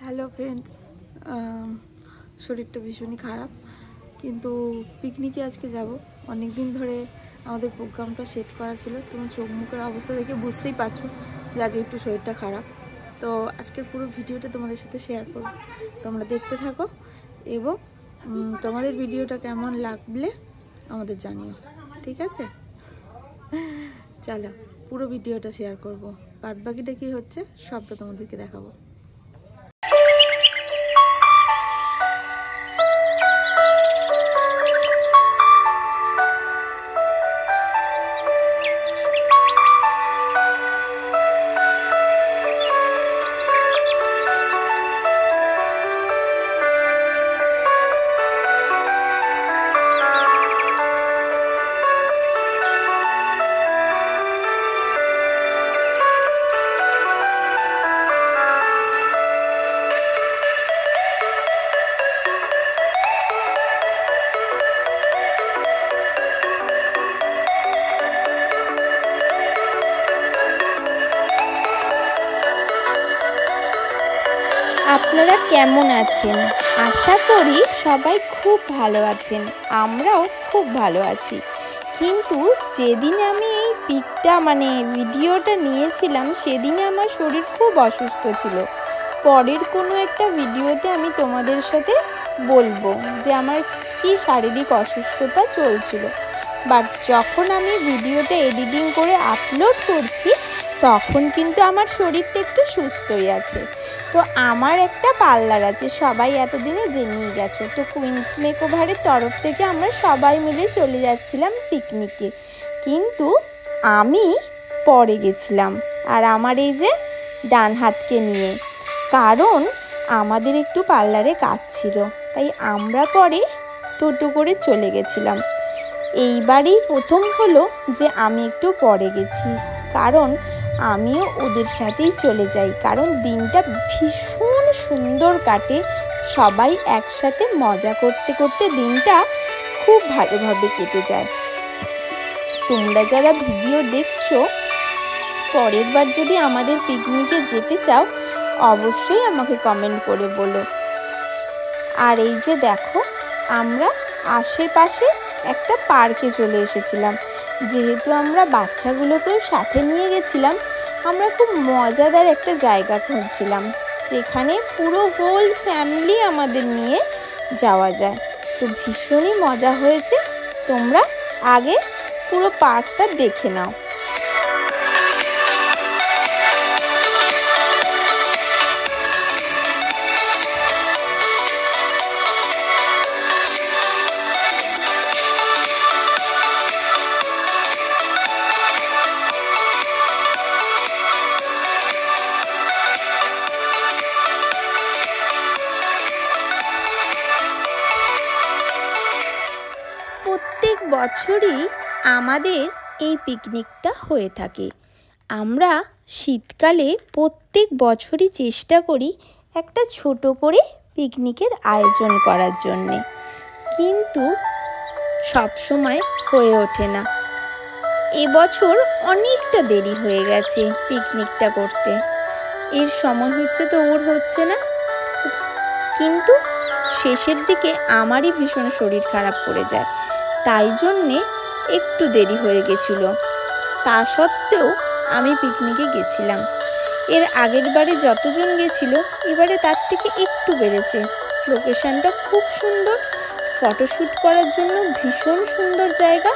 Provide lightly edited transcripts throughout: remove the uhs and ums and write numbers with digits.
Hello friends, শরীরটা ভীষণই খারাপ, কিন্তু পিকনিকে আজকে যাব। অনেক দিন ধরে আমাদের প্রোগ্রামটা সেট করা ছিল। তোমার চোখ মুখের অবস্থা দেখে বুঝতেই পারছো যে আজকে একটু শরীরটা খারাপ। তো আজকের পুরো ভিডিওটা তোমাদের সাথে শেয়ার করব, তোমরা দেখতে থাকো এবং তোমাদের ভিডিওটা কেমন লাগলে আমাদের জানিও, ঠিক আছে? চলো পুরো ভিডিওটা শেয়ার করব, বাদ বাকিটা কী হচ্ছে সবটা তোমাদেরকে দেখাবো। আপনারা কেমন আছেন? আশা করি সবাই খুব ভালো আছেন, আমরাও খুব ভালো আছি। কিন্তু যেদিন আমি এই ভিডিওটা নিয়েছিলাম সেদিনে আমার শরীর খুব অসুস্থ ছিল। পরের কোনো একটা ভিডিওতে আমি তোমাদের সাথে বলবো যে আমার কি শারীরিক অসুস্থতা চলছিল। বাট যখন আমি ভিডিওটা এডিটিং করে আপলোড করছি তখন কিন্তু আমার শরীরটা একটু সুস্থই আছে। তো আমার একটা পার্লার আছে, সবাই এতদিনে জেনেই গেছো। তো কুইন্স মেকওভারের তরফ থেকে আমরা সবাই মিলে চলে যাচ্ছিলাম পিকনিকে, কিন্তু আমি পরে গেছিলাম আর আমার এই যে ডান হাতকে নিয়ে, কারণ আমাদের একটু পার্লারে কাজ ছিল, তাই আমরা পরে টোটো করে চলে গেছিলাম। এইবারই প্রথম হলো যে আমি একটু পরে গেছি, কারণ আমিও ওদের সাথেই চলে যাই, কারণ দিনটা ভীষণ সুন্দর কাটে। সবাই একসাথে মজা করতে করতে দিনটা খুব ভালোভাবে কেটে যায়। তোমরা যারা ভিডিও দেখছো, পরের বার যদি আমাদের পিকনিকে যেতে চাও অবশ্যই আমাকে কমেন্ট করে বলো। আর এই যে দেখো, আমরা আশেপাশে একটা পার্কে চলে এসেছিলাম। যেহেতু আমরা বাচ্চাগুলোকেও সাথে নিয়ে গেছিলাম, আমরা খুব মজাদার একটা জায়গা খুঁজছিলাম যেখানে পুরো হোল ফ্যামিলি আমাদের নিয়ে যাওয়া যায়। তো ভীষণই মজা হয়েছে, তোমরা আগে পুরো পার্কটা দেখে নাও। প্রত্যেক বছরই আমাদের এই পিকনিকটা হয়ে থাকে। আমরা শীতকালে প্রত্যেক বছরই চেষ্টা করি একটা ছোট করে পিকনিকের আয়োজন করার জন্যে, কিন্তু সবসময় হয়ে ওঠে না। এবছর অনেকটা দেরি হয়ে গেছে পিকনিকটা করতে, এর সময় হচ্ছে তো ওর হচ্ছে না, কিন্তু শেষের দিকে আমারই ভীষণ শরীর খারাপ করে যায়, তাই জন্যে একটু দেরি হয়ে গেছিল। তা সত্ত্বেও আমি পিকনিকে গেছিলাম। এর আগের বারে যতজন গেছিল এবারে তার থেকে একটু বেড়েছে। লোকেশনটা খুব সুন্দর, ফটোশ্যুট করার জন্য ভীষণ সুন্দর জায়গা,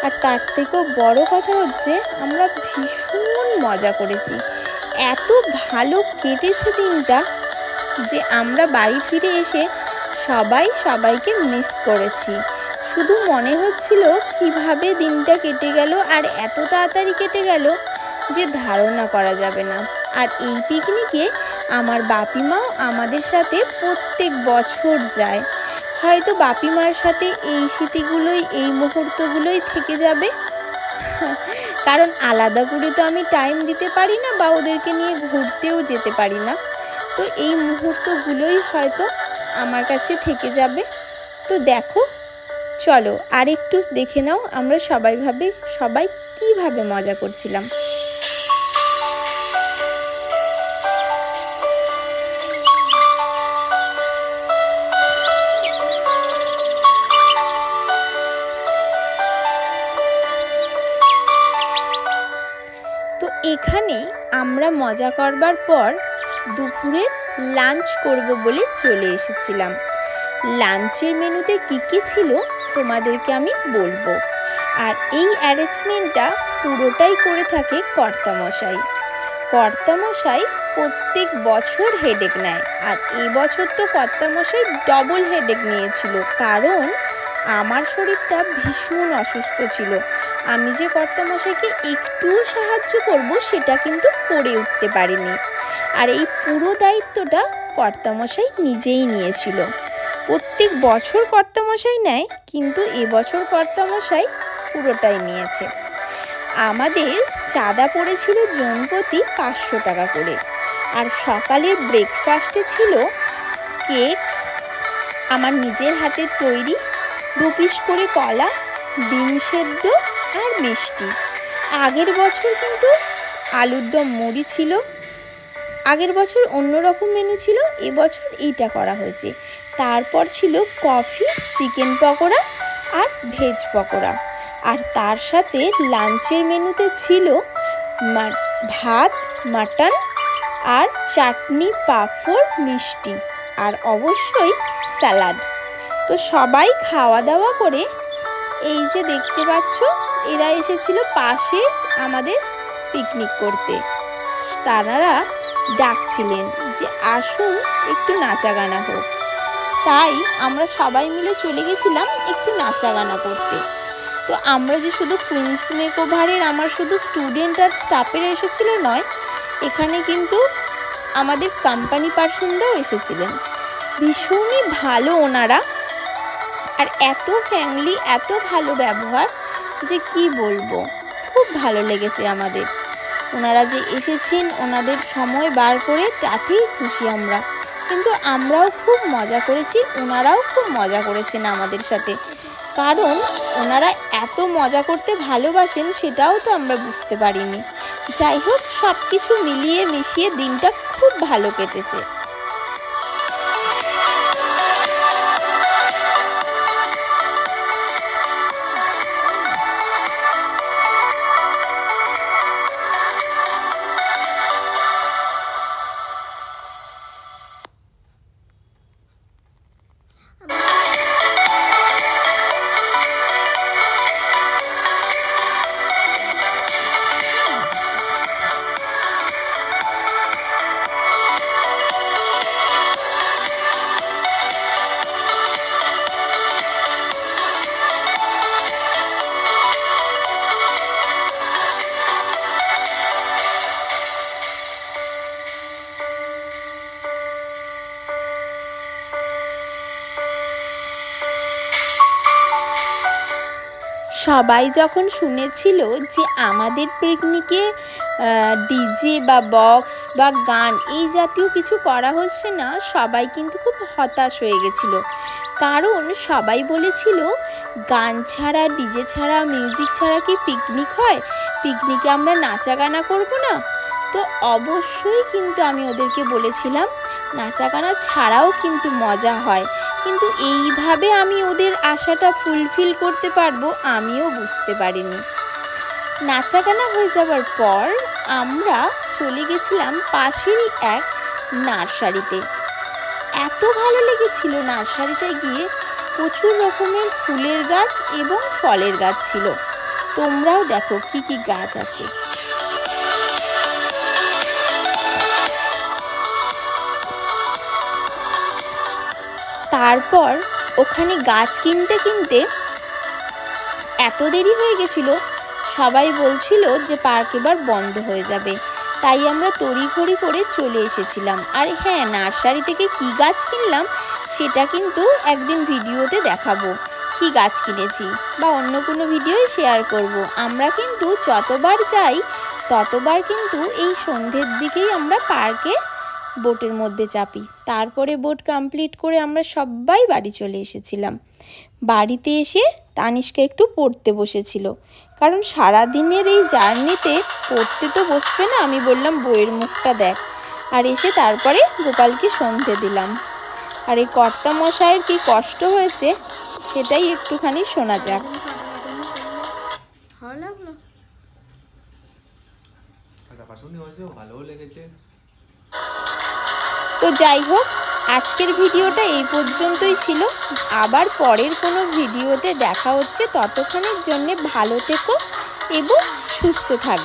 আর তার থেকেও বড় কথা হচ্ছে আমরা ভীষণ মজা করেছি। এত ভালো কেটেছে দিনটা যে আমরা বাড়ি ফিরে এসে সবাই সবাইকে মিস করেছি। শুধু মনে হচ্ছিল কিভাবে দিনটা কেটে গেল, আর এত তাড়াতাড়ি কেটে গেল যে ধারণা করা যাবে না। আর এই পিকনিকে আমার বাপি মাও আমাদের সাথে প্রত্যেক বছর যায়। হয়তো বাপি মার সাথে এই স্মৃতিগুলোই, এই মুহূর্তগুলোই থেকে যাবে, কারণ আলাদা করে তো আমি টাইম দিতে পারি না বা ওদেরকে নিয়ে ঘুরতেও যেতে পারি না। তো এই মুহূর্তগুলোই হয়তো আমার কাছে থেকে যাবে। তো দেখো, চলো আর একটু দেখে নাও আমরা সবাই কিভাবে মজা করছিলাম। আমরা মজা করবার পর দুপুরে লাঞ্চ করব বলে চলে এসেছিলাম। লাঞ্চের মেনুতে কী কী ছিল তোমাদেরকে আমি বলবো। আর এই অ্যারেঞ্জমেন্টটা পুরোটাই করে থাকে কর্তামশাই। কর্তামশাই প্রত্যেক বছর হেডেক নেয়, আর এবছর তো কর্তামশাই ডবল হেডেক নিয়েছিল, কারণ আমার শরীরটা ভীষণ অসুস্থ ছিল। আমি যে কর্তামশাইকে একটুও সাহায্য করব সেটা কিন্তু করে উঠতে পারিনি। আর এই পুরো দায়িত্বটা কর্তামশাই নিজেই নিয়েছিল। প্রত্যেক বছর কর্তামশাই নেয়, কিন্তু এবছর কর্তামশাই পুরোটাই নিয়েছে। আমাদের চাঁদা পড়েছিল জনপ্রতি 500 টাকা করে। আর সকালের ব্রেকফাস্টে ছিল কেক আমার নিজের হাতের তৈরি, 2 পিস করে কলা, ডিম সেদ্ধ আর মিষ্টি। আগের বছর কিন্তু আলুর দম মুড়ি ছিল। আগের বছর অন্যরকম মেনু ছিল, এবছর এইটা করা হয়েছে। তারপর ছিল কফি, চিকেন পকোড়া আর ভেজ পকোড়া। আর তার সাথে লাঞ্চের মেনুতে ছিল ভাত, মাটন আর চাটনি, পাঁপড়, মিষ্টি আর অবশ্যই স্যালাড। তো সবাই খাওয়া দাওয়া করে এই যে দেখতে পাচ্ছ, এরা এসেছিল পাশে আমাদের পিকনিক করতে। তারা ডাকছিলেন যে আসুন একটু নাচা গানা হোক, তাই আমরা সবাই মিলে চলে গেছিলাম একটু নাচা গানা করতে। তো আমরা যে শুধু কুইন্স মেকওভারের আমার শুধু স্টুডেন্ট আর স্টাফেরা এসেছিল নয়, এখানে কিন্তু আমাদের কোম্পানি পার্সনরাও এসেছিলেন। ভীষণই ভালো ওনারা, আর এত ফ্যামিলি, এত ভালো ব্যবহার যে কি বলবো, খুব ভালো লেগেছে আমাদের। ওনারা যে এসেছেন, ওনাদের সময় বার করে তাতেই খুশি আমরা। কিন্তু আমরাও খুব মজা করেছি, ওনারাও খুব মজা করেছেন আমাদের সাথে। কারণ ওনারা এত মজা করতে ভালোবাসেন সেটাও তো আমরা বুঝতে পারিনি। যাই হোক, সব কিছু মিলিয়ে মিশিয়ে দিনটা খুব ভালো কেটেছে। সবাই যখন শুনেছিল যে আমাদের পিকনিকে ডিজে বা বক্স বা গান এই জাতীয় কিছু করা হচ্ছে না, সবাই কিন্তু খুব হতাশ হয়ে গেছিল। কারণ সবাই বলেছিল গান ছাড়া, ডিজে ছাড়া, মিউজিক ছাড়া কি পিকনিক হয়? পিকনিকে আমরা নাচা গানা করব না? তো অবশ্যই কিন্তু আমি ওদেরকে বলেছিলাম নাচা গানা ছাড়াও কিন্তু মজা হয়, কিন্তু এইভাবে আমি ওদের আশাটা ফুলফিল করতে পারবো আমিও বুঝতে পারিনি। নাচা গানা হয়ে যাওয়ার পর আমরা চলে গেছিলাম পাশেরই এক নার্সারিতে। এত ভালো লেগেছিল নার্সারিটায় গিয়ে, প্রচুর রকমের ফুলের গাছ এবং ফলের গাছ ছিল। তোমরাও দেখো কি কি গাছ আছে। তারপর ওখানে গাছ কিনতে কিনতে এত দেরি হয়ে গেছিল, সবাই বলছিল যে পার্ক এবার বন্ধ হয়ে যাবে, তাই আমরা তড়িঘড়ি করে চলে এসেছিলাম। আর হ্যাঁ, নার্সারি থেকে কি গাছ কিনলাম সেটা কিন্তু একদিন ভিডিওতে দেখাবো, কি গাছ কিনেছি, বা অন্য কোনো ভিডিওই শেয়ার করব। আমরা কিন্তু যতবার যাই ততবার কিন্তু এই সন্ধ্যের দিকেই আমরা পার্কে বোটের মধ্যে চাপি। তারপরে বোট কমপ্লিট করে আমরা সবাই বাড়ি চলে এসেছিলাম। বাড়িতে এসে তানিষ্কা একটু পড়তে বসেছিল, কারণ সারাদিনের এই জার্নিতে পড়তে তো বসবে না। আমি বললাম বইয়ের মুখটা দেখ, আর এসে তারপরে গোপালকে সন্ধে দিলাম। আর এই কর্তামশাইয়ের কি কষ্ট হয়েছে সেটাই একটুখানি শোনা যাক। ভালো লাগলো? খাটুনি হয়েছে, ভালোও লেগেছে। তো যাই হোক, আজকের ভিডিওটা এই পর্যন্তই ছিল। আবার পরের কোনো ভিডিওতে দেখা হচ্ছে। ততক্ষণের জন্য ভালো থেকো এবং সুস্থ থাকো।